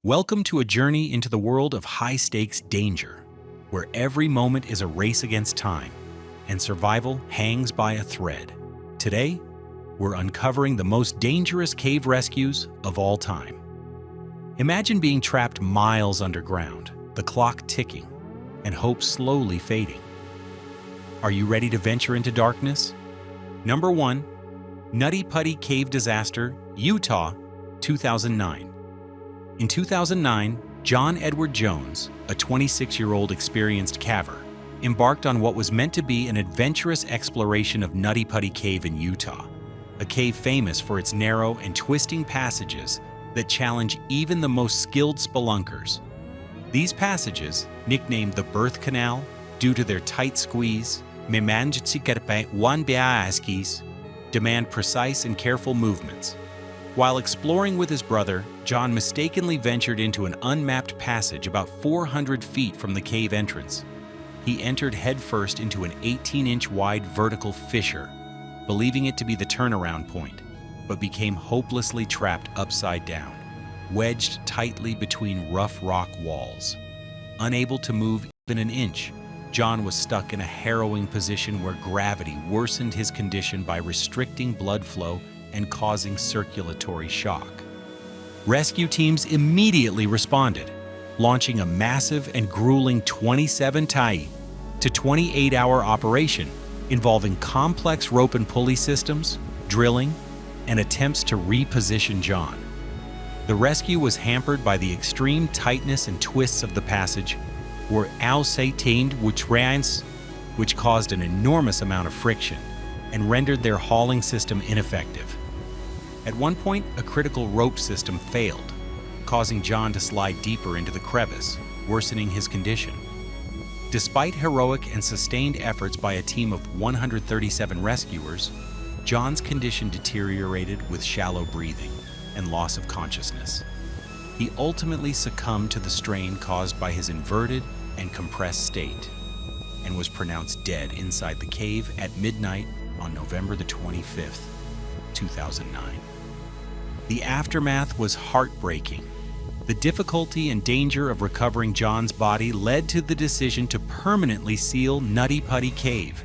Welcome to a journey into the world of high-stakes danger, where every moment is a race against time, and survival hangs by a thread. Today, we're uncovering the most dangerous cave rescues of all time. Imagine being trapped miles underground, the clock ticking, and hope slowly fading. Are you ready to venture into darkness? Number 1. Nutty Putty Cave Disaster, Utah, 2009. In 2009, John Edward Jones, a 26-year-old experienced caver, embarked on what was meant to be an adventurous exploration of Nutty Putty Cave in Utah, a cave famous for its narrow and twisting passages that challenge even the most skilled spelunkers. These passages, nicknamed the Birth Canal due to their tight squeeze, demand precise and careful movements. While exploring with his brother, John mistakenly ventured into an unmapped passage about 400 feet from the cave entrance. He entered headfirst into an 18-inch wide vertical fissure, believing it to be the turnaround point, but became hopelessly trapped upside down, wedged tightly between rough rock walls. Unable to move even an inch, John was stuck in a harrowing position where gravity worsened his condition by restricting blood flow and causing circulatory shock. Rescue teams immediately responded, launching a massive and grueling 27 to 28-hour operation involving complex rope and pulley systems, drilling, and attempts to reposition John. The rescue was hampered by the extreme tightness and twists of the passage, which caused an enormous amount of friction and rendered their hauling system ineffective. At one point, a critical rope system failed, causing John to slide deeper into the crevice, worsening his condition. Despite heroic and sustained efforts by a team of 137 rescuers, John's condition deteriorated with shallow breathing and loss of consciousness. He ultimately succumbed to the strain caused by his inverted and compressed state and was pronounced dead inside the cave at midnight on November the 25th, 2009. The aftermath was heartbreaking. The difficulty and danger of recovering John's body led to the decision to permanently seal Nutty Putty Cave,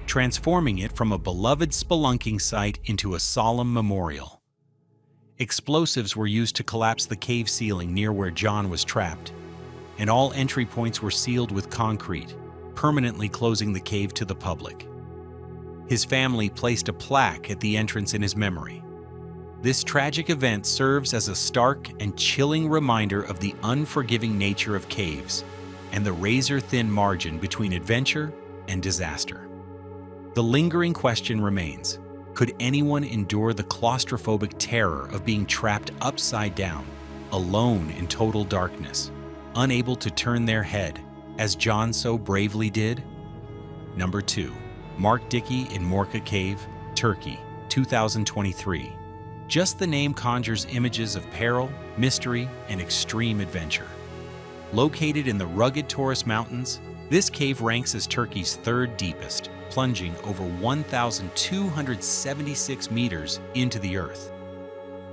transforming it from a beloved spelunking site into a solemn memorial. Explosives were used to collapse the cave ceiling near where John was trapped, and all entry points were sealed with concrete, permanently closing the cave to the public. His family placed a plaque at the entrance in his memory. This tragic event serves as a stark and chilling reminder of the unforgiving nature of caves and the razor-thin margin between adventure and disaster. The lingering question remains: could anyone endure the claustrophobic terror of being trapped upside down, alone in total darkness, unable to turn their head, as John so bravely did? Number 2. Mark Dickey in Morka Cave, Turkey, 2023. Just the name conjures images of peril, mystery, and extreme adventure. Located in the rugged Taurus Mountains, this cave ranks as Turkey's third deepest, plunging over 1,276 meters into the earth.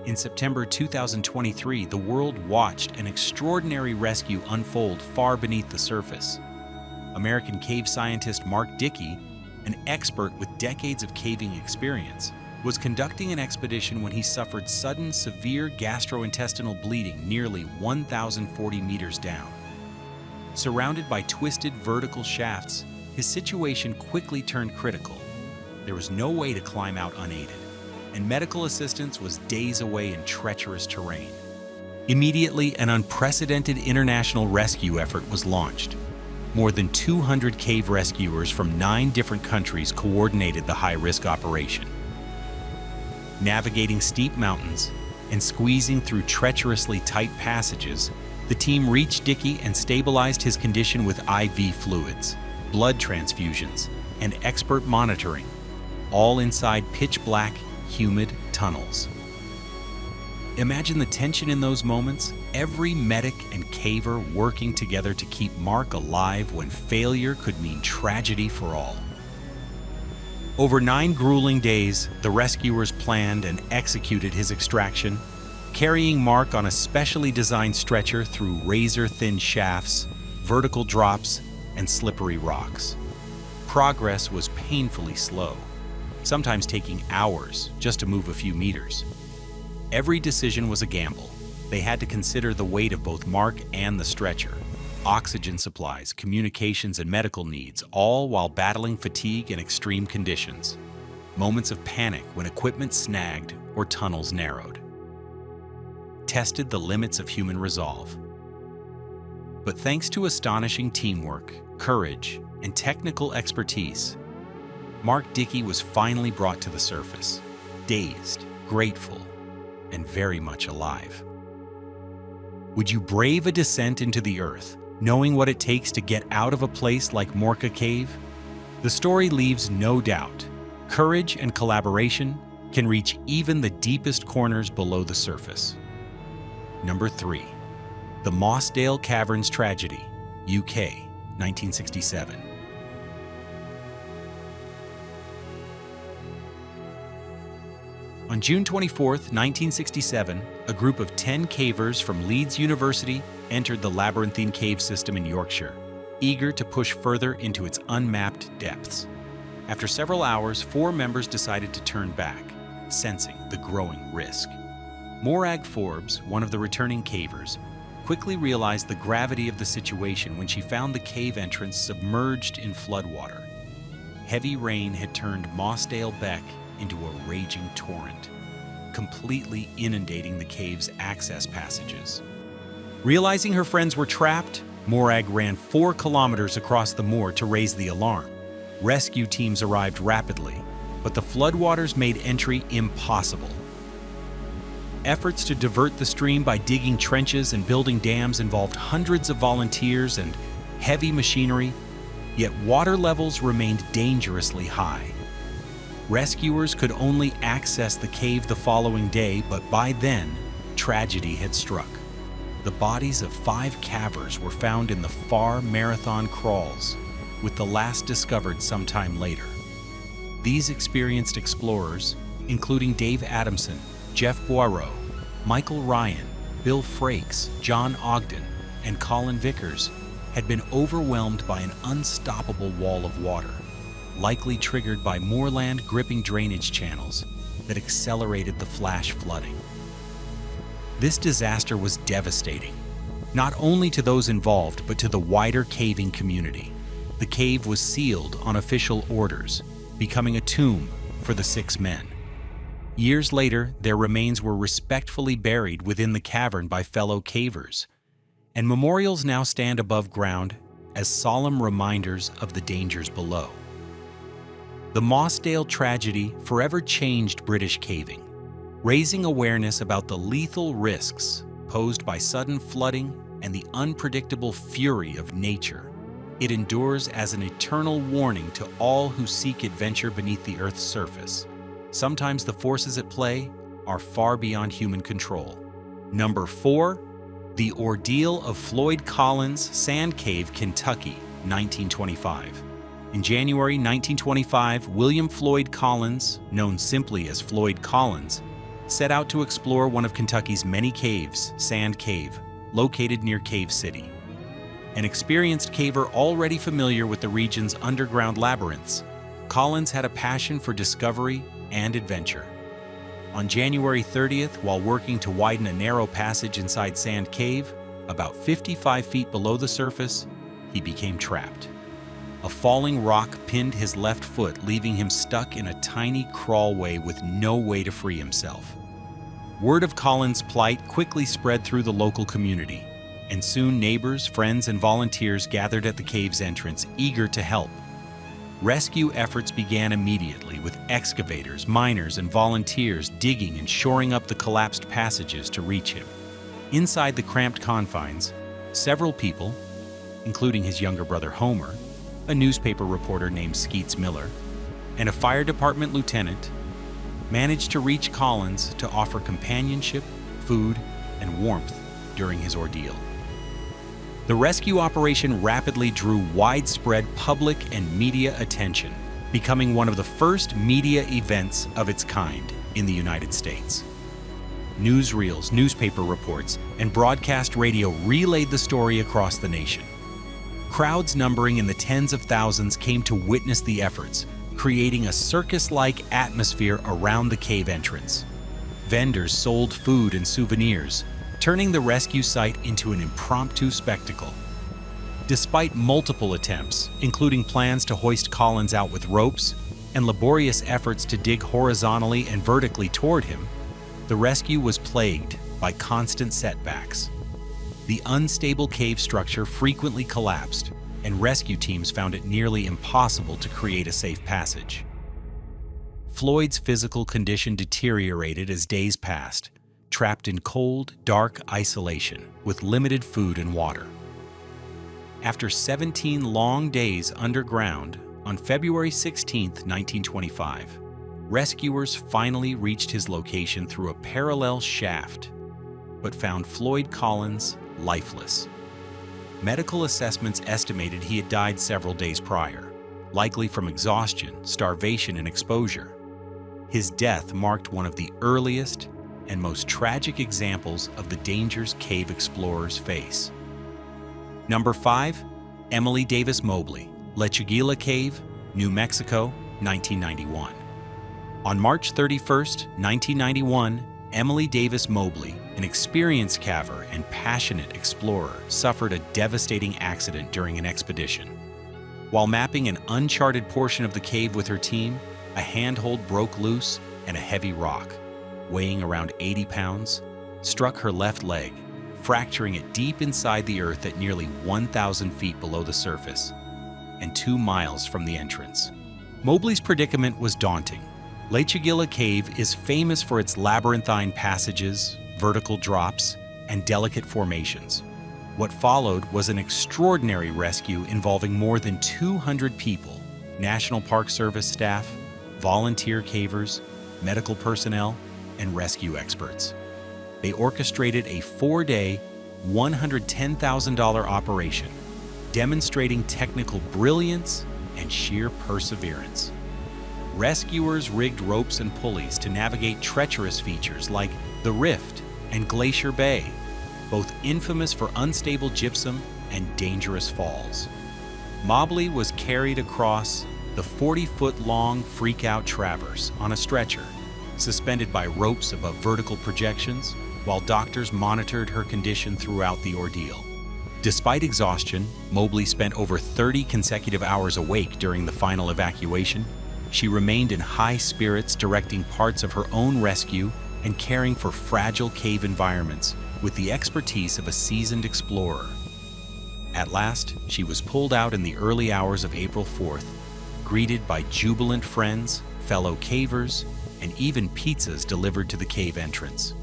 In September 2023, the world watched an extraordinary rescue unfold far beneath the surface. American cave scientist Mark Dickey, an expert with decades of caving experience, was conducting an expedition when he suffered sudden severe gastrointestinal bleeding nearly 1,040 meters down. Surrounded by twisted vertical shafts, his situation quickly turned critical. There was no way to climb out unaided, and medical assistance was days away in treacherous terrain. Immediately, an unprecedented international rescue effort was launched. More than 200 cave rescuers from 9 different countries coordinated the high-risk operation. Navigating steep mountains and squeezing through treacherously tight passages, the team reached Dickey and stabilized his condition with IV fluids, blood transfusions, and expert monitoring, all inside pitch-black, humid tunnels. Imagine the tension in those moments, every medic and caver working together to keep Mark alive when failure could mean tragedy for all. Over 9 grueling days, the rescuers planned and executed his extraction, carrying Mark on a specially designed stretcher through razor-thin shafts, vertical drops, and slippery rocks. Progress was painfully slow, sometimes taking hours just to move a few meters. Every decision was a gamble. They had to consider the weight of both Mark and the stretcher, oxygen supplies, communications, and medical needs, all while battling fatigue and extreme conditions. Moments of panic when equipment snagged or tunnels narrowed tested the limits of human resolve. But thanks to astonishing teamwork, courage, and technical expertise, Mark Dickey was finally brought to the surface, dazed, grateful, and very much alive. Would you brave a descent into the earth, knowing what it takes to get out of a place like Morka Cave? The story leaves no doubt. Courage and collaboration can reach even the deepest corners below the surface. Number 3. The Mossdale Caverns Tragedy, UK, 1967. On June 24, 1967, a group of 10 cavers from Leeds University entered the labyrinthine cave system in Yorkshire, eager to push further into its unmapped depths. After several hours, 4 members decided to turn back, sensing the growing risk. Morag Forbes, one of the returning cavers, quickly realized the gravity of the situation when she found the cave entrance submerged in floodwater. Heavy rain had turned Mossdale Beck into a raging torrent, completely inundating the cave's access passages. Realizing her friends were trapped, Morag ran 4 kilometers across the moor to raise the alarm. Rescue teams arrived rapidly, but the floodwaters made entry impossible. Efforts to divert the stream by digging trenches and building dams involved hundreds of volunteers and heavy machinery, yet water levels remained dangerously high. Rescuers could only access the cave the following day, but by then, tragedy had struck. The bodies of 5 cavers were found in the far marathon crawls, with the last discovered sometime later. These experienced explorers, including Dave Adamson, Jeff Boireau, Michael Ryan, Bill Frakes, John Ogden, and Colin Vickers, had been overwhelmed by an unstoppable wall of water, likely triggered by moorland gripping drainage channels that accelerated the flash flooding. This disaster was devastating, not only to those involved, but to the wider caving community. The cave was sealed on official orders, becoming a tomb for the 6 men. Years later, their remains were respectfully buried within the cavern by fellow cavers, and memorials now stand above ground as solemn reminders of the dangers below. The Mossdale tragedy forever changed British caving, raising awareness about the lethal risks posed by sudden flooding and the unpredictable fury of nature. It endures as an eternal warning to all who seek adventure beneath the Earth's surface. Sometimes the forces at play are far beyond human control. Number 4, The Ordeal of Floyd Collins, Sand Cave, Kentucky, 1925. In January 1925, William Floyd Collins, known simply as Floyd Collins, set out to explore one of Kentucky's many caves, Sand Cave, located near Cave City. An experienced caver already familiar with the region's underground labyrinths, Collins had a passion for discovery and adventure. On January 30th, while working to widen a narrow passage inside Sand Cave, about 55 feet below the surface, he became trapped. A falling rock pinned his left foot, leaving him stuck in a tiny crawlway with no way to free himself. Word of Collins' plight quickly spread through the local community, and soon neighbors, friends, and volunteers gathered at the cave's entrance, eager to help. Rescue efforts began immediately, with excavators, miners, and volunteers digging and shoring up the collapsed passages to reach him. Inside the cramped confines, several people, including his younger brother Homer, a newspaper reporter named Skeets Miller, and a fire department lieutenant, managed to reach Collins to offer companionship, food, and warmth during his ordeal. The rescue operation rapidly drew widespread public and media attention, becoming one of the first media events of its kind in the United States. Newsreels, newspaper reports, and broadcast radio relayed the story across the nation. Crowds numbering in the tens of thousands came to witness the efforts, creating a circus-like atmosphere around the cave entrance. Vendors sold food and souvenirs, turning the rescue site into an impromptu spectacle. Despite multiple attempts, including plans to hoist Collins out with ropes and laborious efforts to dig horizontally and vertically toward him, the rescue was plagued by constant setbacks. The unstable cave structure frequently collapsed, and rescue teams found it nearly impossible to create a safe passage. Floyd's physical condition deteriorated as days passed, trapped in cold, dark isolation with limited food and water. After 17 long days underground, on February 16, 1925, rescuers finally reached his location through a parallel shaft, but found Floyd Collins lifeless. Medical assessments estimated he had died several days prior, likely from exhaustion, starvation, and exposure. His death marked one of the earliest and most tragic examples of the dangers cave explorers face. Number 5, Emily Davis Mobley, Lechuguilla Cave, New Mexico, 1991. On March 31, 1991, Emily Davis Mobley, an experienced caver and passionate explorer, suffered a devastating accident during an expedition. While mapping an uncharted portion of the cave with her team, a handhold broke loose and a heavy rock, weighing around 80 pounds, struck her left leg, fracturing it deep inside the earth at nearly 1,000 feet below the surface and 2 miles from the entrance. Mobley's predicament was daunting. Lechuguilla Cave is famous for its labyrinthine passages, vertical drops, and delicate formations. What followed was an extraordinary rescue involving more than 200 people, National Park Service staff, volunteer cavers, medical personnel, and rescue experts. They orchestrated a 4-day, $110,000 operation, demonstrating technical brilliance and sheer perseverance. Rescuers rigged ropes and pulleys to navigate treacherous features like the Rift and Glacier Bay, both infamous for unstable gypsum and dangerous falls. Mobley was carried across the 40-foot-long Freakout Traverse on a stretcher, suspended by ropes above vertical projections, while doctors monitored her condition throughout the ordeal. Despite exhaustion, Mobley spent over 30 consecutive hours awake during the final evacuation. She remained in high spirits, directing parts of her own rescue and caring for fragile cave environments with the expertise of a seasoned explorer. At last, she was pulled out in the early hours of April 4th, greeted by jubilant friends, fellow cavers, and even pizzas delivered to the cave entrance.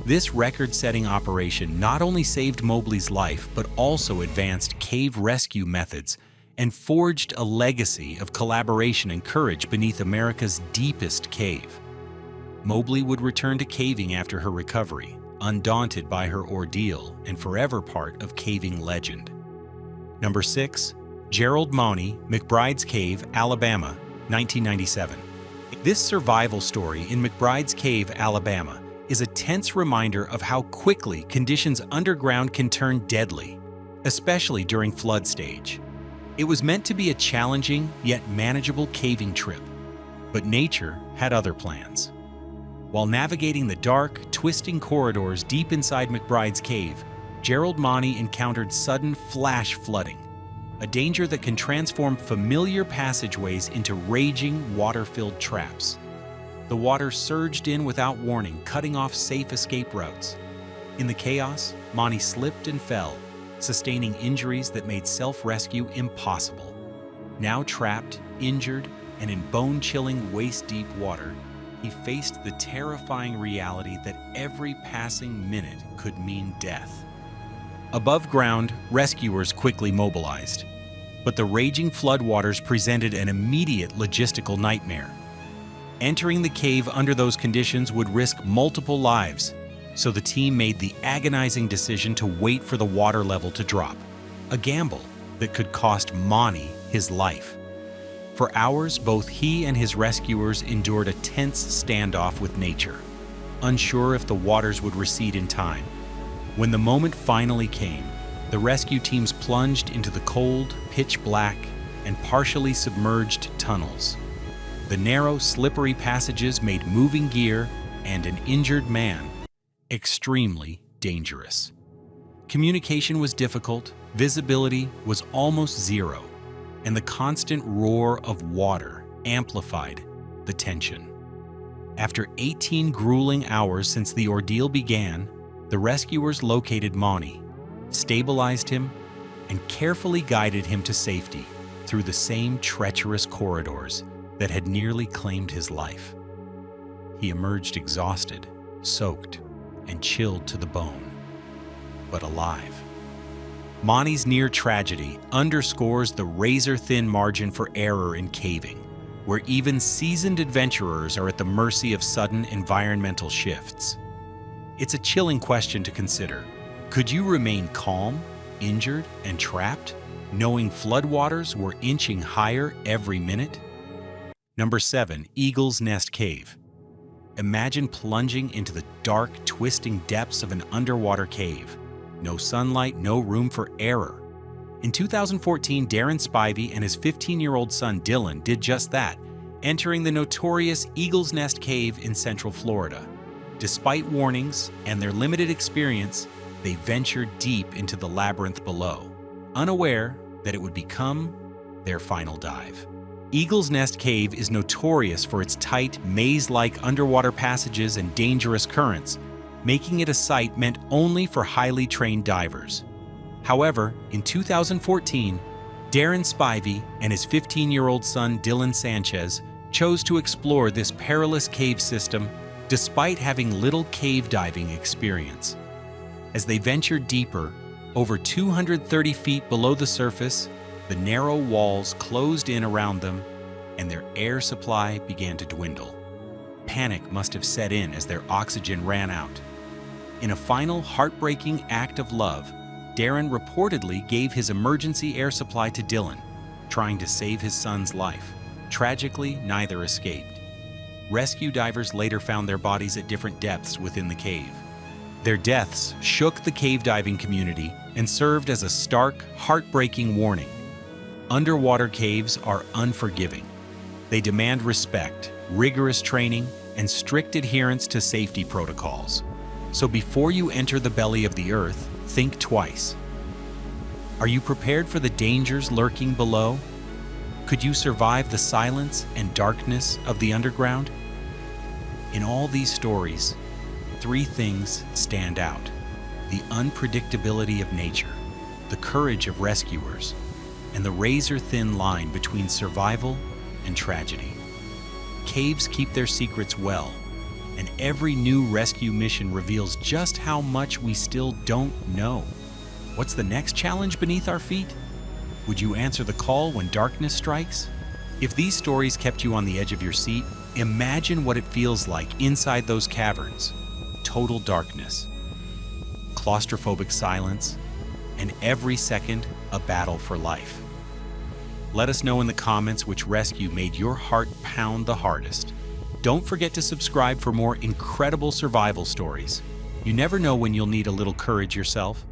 This record-setting operation not only saved Mobley's life, but also advanced cave rescue methods and forged a legacy of collaboration and courage beneath America's deepest cave. Mobley would return to caving after her recovery, undaunted by her ordeal and forever part of caving legend. Number 6, Gerald Mauney, McBride's Cave, Alabama, 1997. This survival story in McBride's Cave, Alabama, is a tense reminder of how quickly conditions underground can turn deadly, especially during flood stage. It was meant to be a challenging yet manageable caving trip, but nature had other plans. While navigating the dark, twisting corridors deep inside McBride's Cave, Gerald Mauney encountered sudden flash flooding, a danger that can transform familiar passageways into raging, water-filled traps. The water surged in without warning, cutting off safe escape routes. In the chaos, Mauney slipped and fell, sustaining injuries that made self-rescue impossible. Now trapped, injured, and in bone-chilling, waist-deep water, he faced the terrifying reality that every passing minute could mean death. Above ground, rescuers quickly mobilized, but the raging floodwaters presented an immediate logistical nightmare. Entering the cave under those conditions would risk multiple lives, so the team made the agonizing decision to wait for the water level to drop, a gamble that could cost Mauney his life. For hours, both he and his rescuers endured a tense standoff with nature. unsure if the waters would recede in time. When the moment finally came, the rescue teams plunged into the cold, pitch-black, and partially submerged tunnels. The narrow, slippery passages made moving gear and an injured man extremely dangerous. Communication was difficult, visibility was almost zero, and the constant roar of water amplified the tension. After 18 grueling hours since the ordeal began, the rescuers located Mani, stabilized him, and carefully guided him to safety through the same treacherous corridors that had nearly claimed his life. He emerged exhausted, soaked, and chilled to the bone, but alive. Mani's near tragedy underscores the razor-thin margin for error in caving, where even seasoned adventurers are at the mercy of sudden environmental shifts. It's a chilling question to consider. Could you remain calm, injured, and trapped, knowing floodwaters were inching higher every minute? Number 7. Eagle's Nest Cave. Imagine plunging into the dark, twisting depths of an underwater cave. No sunlight, no room for error. In 2014, Darren Spivey and his 15-year-old son Dylan did just that, entering the notorious Eagle's Nest Cave in Central Florida. Despite warnings and their limited experience, they ventured deep into the labyrinth below, unaware that it would become their final dive. Eagle's Nest Cave is notorious for its tight, maze-like underwater passages and dangerous currents, making it a site meant only for highly trained divers. However, in 2014, Darren Spivey and his 15-year-old son Dylan Sanchez chose to explore this perilous cave system despite having little cave diving experience. As they ventured deeper, over 230 feet below the surface, the narrow walls closed in around them, and their air supply began to dwindle. Panic must have set in as their oxygen ran out. In a final heartbreaking act of love, Darren reportedly gave his emergency air supply to Dylan, trying to save his son's life. Tragically, neither escaped. Rescue divers later found their bodies at different depths within the cave. Their deaths shook the cave diving community and served as a stark, heartbreaking warning. Underwater caves are unforgiving. They demand respect, rigorous training, and strict adherence to safety protocols. So before you enter the belly of the earth, think twice. Are you prepared for the dangers lurking below? Could you survive the silence and darkness of the underground? In all these stories, 3 things stand out: the unpredictability of nature, the courage of rescuers, and the razor-thin line between survival and tragedy. Caves keep their secrets well, and every new rescue mission reveals just how much we still don't know. What's the next challenge beneath our feet? Would you answer the call when darkness strikes? If these stories kept you on the edge of your seat, imagine what it feels like inside those caverns. Total darkness, claustrophobic silence, and every second a battle for life. Let us know in the comments which rescue made your heart pound the hardest. Don't forget to subscribe for more incredible survival stories. You never know when you'll need a little courage yourself.